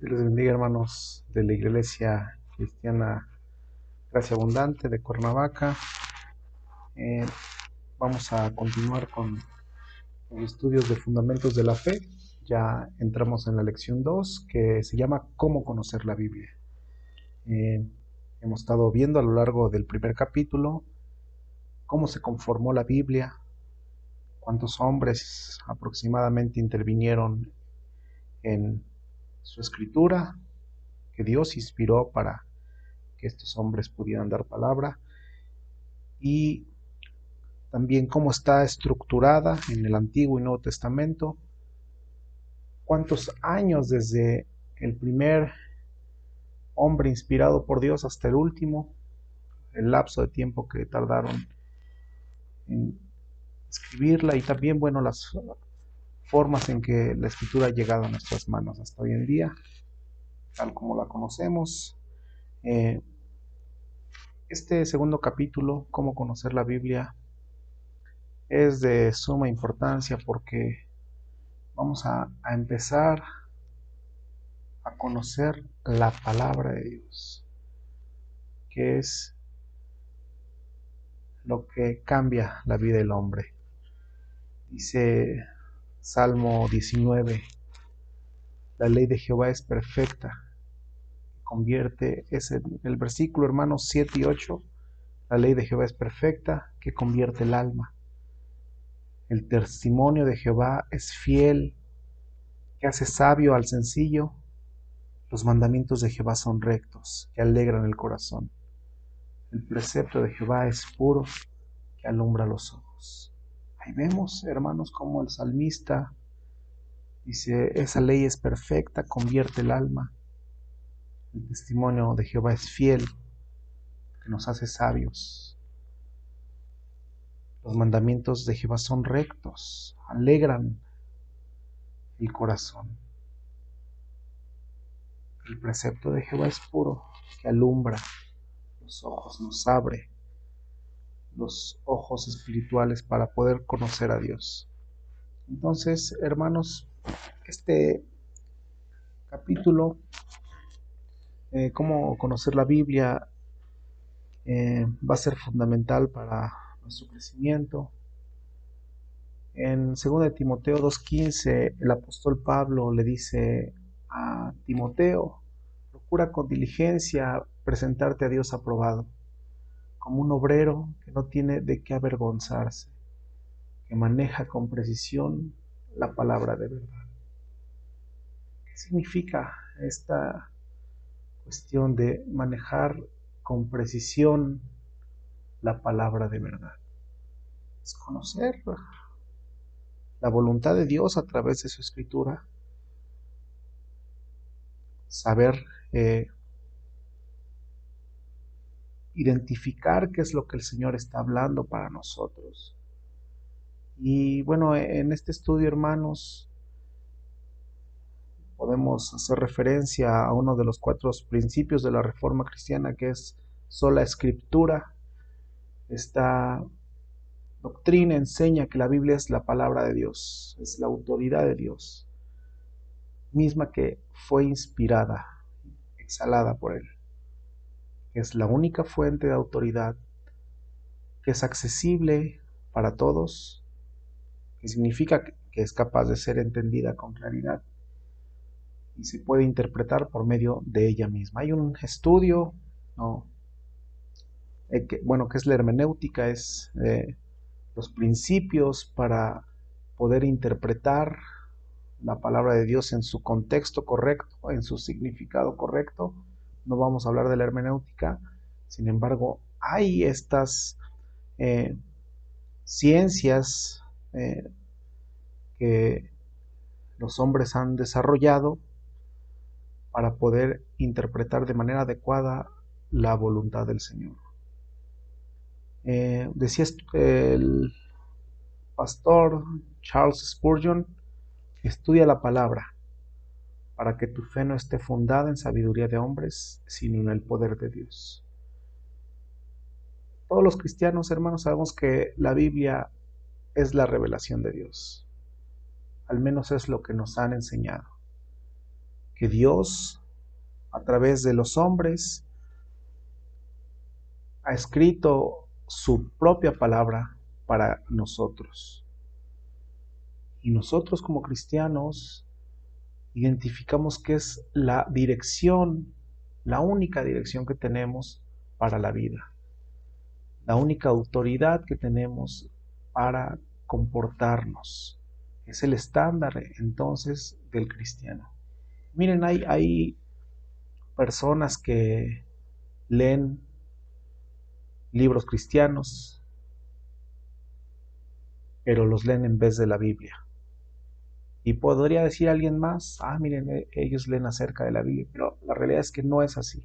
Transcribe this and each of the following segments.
Dios les bendiga, hermanos de la Iglesia Cristiana Gracia Abundante de Cuernavaca. Eh, Vamos a continuar con los estudios de Fundamentos de la Fe. Ya entramos en la lección 2, que se llama ¿Cómo conocer la Biblia? Hemos estado viendo a lo largo del primer capítulo cómo se conformó la Biblia, cuántos hombres aproximadamente intervinieron en su escritura, que Dios inspiró para que estos hombres pudieran dar palabra, y también cómo está estructurada en el Antiguo y Nuevo Testamento, cuántos años desde el primer hombre inspirado por Dios hasta el último, el lapso de tiempo que tardaron en escribirla, y también, bueno, las formas en que la escritura ha llegado a nuestras manos hasta hoy en día, tal como la conocemos. Este segundo capítulo, Cómo conocer la Biblia, es de suma importancia porque vamos a empezar a conocer la palabra de Dios, que es lo que cambia la vida del hombre. Dice Salmo 19, la ley de Jehová es perfecta, es el versículo, hermanos, 7 y 8, la ley de Jehová es perfecta, que convierte el alma. El testimonio de Jehová es fiel, que hace sabio al sencillo. Los mandamientos de Jehová son rectos, que alegran el corazón. El precepto de Jehová es puro, que alumbra los ojos. Ahí vemos, hermanos, como el salmista dice, esa ley es perfecta, convierte el alma. El testimonio de Jehová es fiel, que nos hace sabios. Los mandamientos de Jehová son rectos, alegran el corazón. El precepto de Jehová es puro, que alumbra los ojos, nos abre los ojos espirituales para poder conocer a Dios. Entonces, hermanos, este capítulo, cómo conocer la Biblia, va a ser fundamental para nuestro crecimiento. En 2 de Timoteo 2:15, el apóstol Pablo le dice a Timoteo, procura con diligencia presentarte a Dios aprobado, como un obrero que no tiene de qué avergonzarse, que maneja con precisión la palabra de verdad. ¿Qué significa esta cuestión de manejar con precisión la palabra de verdad? Es conocer la voluntad de Dios a través de su escritura, saber identificar qué es lo que el Señor está hablando para nosotros. Y bueno, en este estudio, hermanos, podemos hacer referencia a uno de los 4 principios de la Reforma Cristiana, que es sola escritura. Esta doctrina enseña que la Biblia es la palabra de Dios, es la autoridad de Dios, misma que fue inspirada, exhalada por Él, que es la única fuente de autoridad, que es accesible para todos, que significa que es capaz de ser entendida con claridad y se puede interpretar por medio de ella misma. Hay un estudio, ¿no? Que es la hermenéutica, es los principios para poder interpretar la palabra de Dios en su contexto correcto, en su significado correcto. No vamos a hablar de la hermenéutica, sin embargo, hay estas ciencias que los hombres han desarrollado para poder interpretar de manera adecuada la voluntad del Señor. Decía el pastor Charles Spurgeon, estudia la palabra para que tu fe no esté fundada en sabiduría de hombres, sino en el poder de Dios. Todos los cristianos, hermanos, sabemos que la Biblia es la revelación de Dios. Al menos es lo que nos han enseñado. que Dios, a través de los hombres, ha escrito su propia palabra para nosotros. Y nosotros como cristianos identificamos que es la dirección, la única dirección que tenemos para la vida, la única autoridad que tenemos para comportarnos. Es el estándar entonces del cristiano. Miren, hay personas que leen libros cristianos, pero los leen en vez de la Biblia. Y podría decir alguien más, miren, ellos leen acerca de la Biblia, pero la realidad es que no es así.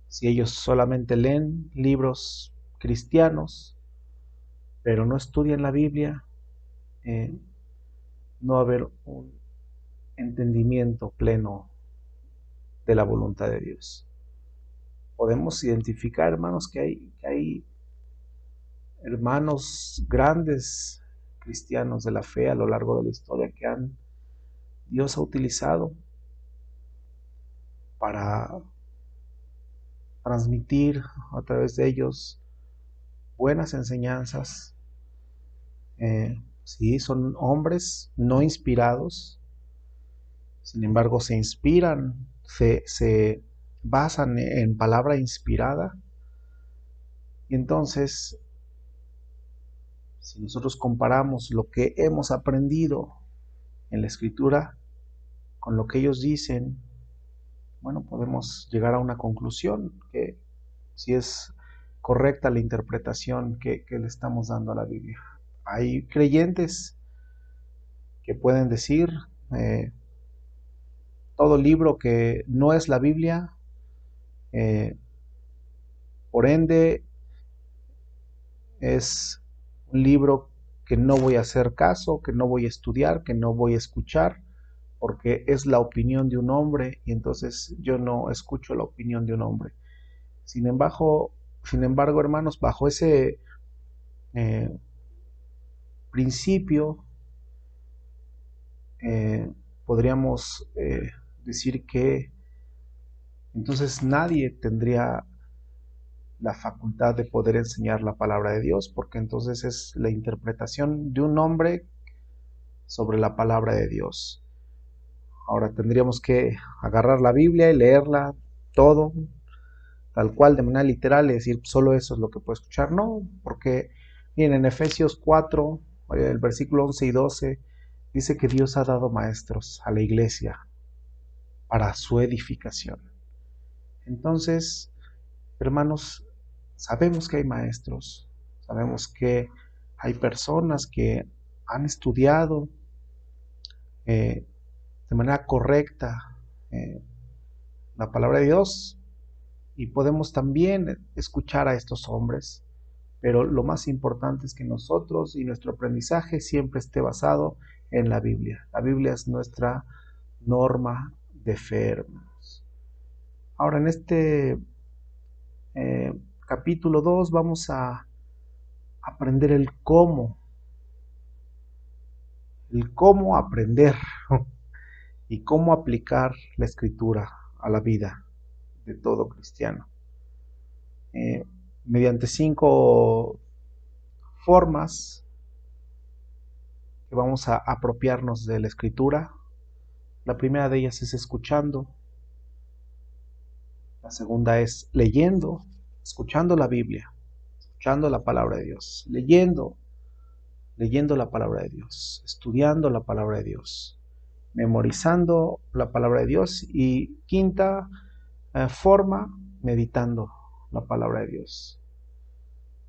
Si ellos solamente leen libros cristianos, pero no estudian la Biblia, no va a haber un entendimiento pleno de la voluntad de Dios. Podemos identificar, hermanos, que hay hermanos grandes cristianos de la fe a lo largo de la historia que Dios ha utilizado para transmitir a través de ellos buenas enseñanzas. Sí, son hombres no inspirados, sin embargo se inspiran, se basan en palabra inspirada. Y entonces, si nosotros comparamos lo que hemos aprendido en la Escritura con lo que ellos dicen, bueno, podemos llegar a una conclusión que si es correcta la interpretación que le estamos dando a la Biblia. Hay creyentes que pueden decir todo libro que no es la Biblia, por ende es un libro que no voy a hacer caso, que no voy a estudiar, que no voy a escuchar, porque es la opinión de un hombre y entonces yo no escucho la opinión de un hombre. Sin embargo, hermanos, bajo ese principio, podríamos decir que entonces nadie tendría la facultad de poder enseñar la palabra de Dios, porque entonces es la interpretación de un hombre sobre la palabra de Dios. Ahora tendríamos que agarrar la Biblia y leerla todo, tal cual, de manera literal, y decir solo eso es lo que puedo escuchar. No, porque miren, en Efesios 4, el versículo 11 y 12, dice que Dios ha dado maestros a la iglesia para su edificación. Entonces, hermanos, sabemos que hay maestros, sabemos que hay personas que han estudiado de manera correcta la palabra de Dios y podemos también escuchar a estos hombres, pero lo más importante es que nosotros y nuestro aprendizaje siempre esté basado en la Biblia. La Biblia es nuestra norma de fe, hermanos. Ahora en este capítulo 2 vamos a aprender el cómo aprender y cómo aplicar la Escritura a la vida de todo cristiano. Mediante 5 formas que vamos a apropiarnos de la Escritura. La primera de ellas es escuchando. La segunda es leyendo, escuchando la Biblia, escuchando la palabra de Dios, leyendo la palabra de Dios, estudiando la palabra de Dios, memorizando la palabra de Dios y quinta forma, meditando la palabra de Dios.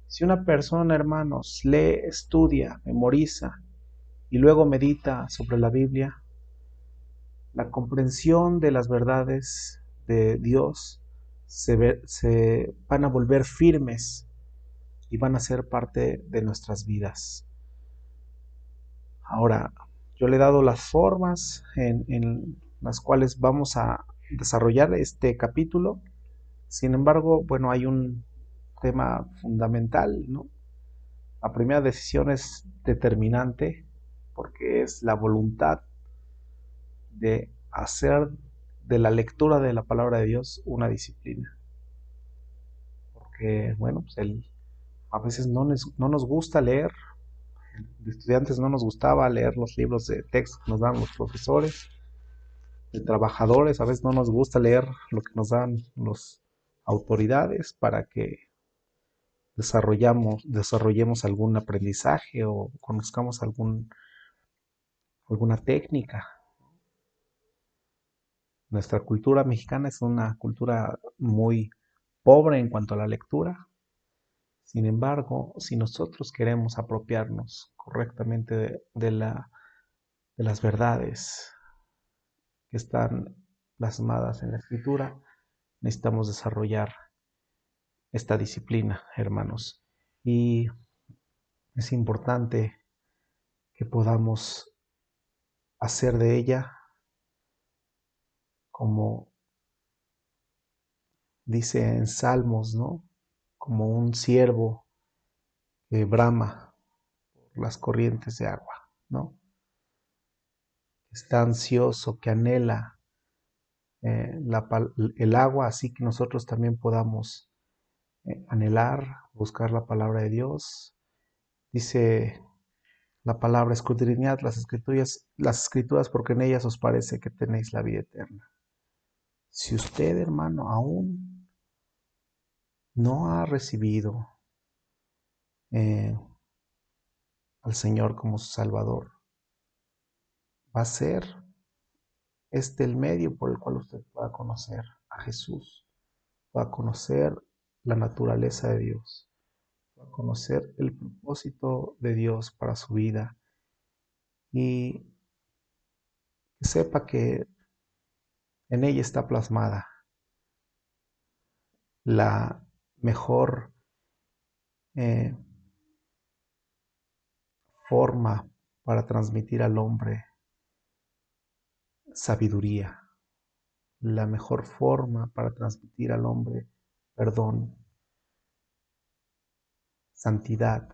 Si una persona, hermanos, lee, estudia, memoriza y luego medita sobre la Biblia, la comprensión de las verdades de Dios se van a volver firmes y van a ser parte de nuestras vidas. Ahora, yo le he dado las formas en las cuales vamos a desarrollar este capítulo. Sin embargo, bueno, hay un tema fundamental, ¿no? La primera decisión es determinante porque es la voluntad de hacer de la lectura de la palabra de Dios una disciplina. Porque, bueno, pues a veces no nos gusta leer. De estudiantes no nos gustaba leer los libros de texto que nos dan los profesores. De trabajadores a veces no nos gusta leer lo que nos dan las autoridades para que desarrollemos algún aprendizaje o conozcamos alguna técnica. Nuestra cultura mexicana es una cultura muy pobre en cuanto a la lectura. Sin embargo, si nosotros queremos apropiarnos correctamente de las verdades que están plasmadas en la escritura, necesitamos desarrollar esta disciplina, hermanos. Y es importante que podamos hacer de ella, como dice en Salmos, ¿no? Como un ciervo que brama por las corrientes de agua, ¿no? Está ansioso, que anhela el agua, así que nosotros también podamos anhelar, buscar la palabra de Dios. Dice la palabra: escudriñad las escrituras, porque en ellas os parece que tenéis la vida eterna. Si usted, hermano, aún no ha recibido eh, al Señor como su Salvador, va a ser este el medio por el cual usted pueda conocer a Jesús, pueda conocer la naturaleza de Dios, pueda conocer el propósito de Dios para su vida, y que sepa que en ella está plasmada la mejor eh, forma para transmitir al hombre sabiduría, la mejor forma para transmitir al hombre perdón, santidad,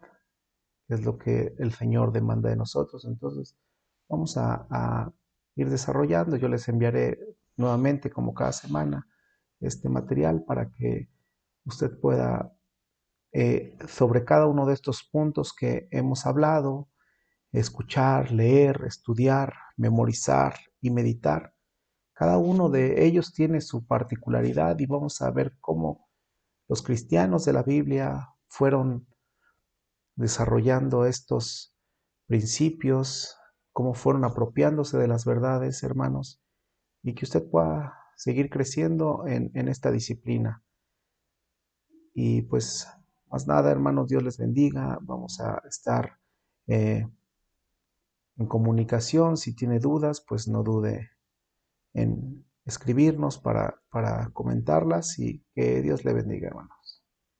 que es lo que el Señor demanda de nosotros. Entonces, vamos a ir desarrollando. Yo les enviaré nuevamente, como cada semana, este material para que usted pueda, sobre cada uno de estos puntos que hemos hablado, escuchar, leer, estudiar, memorizar y meditar. Cada uno de ellos tiene su particularidad, y vamos a ver cómo los cristianos de la Biblia fueron desarrollando estos principios, cómo fueron apropiándose de las verdades, hermanos, y que usted pueda seguir creciendo en esta disciplina. Y pues, más nada, hermanos, Dios les bendiga. Vamos a estar eh, en comunicación. Si tiene dudas, pues no dude en escribirnos para comentarlas, y que Dios le bendiga, hermanos.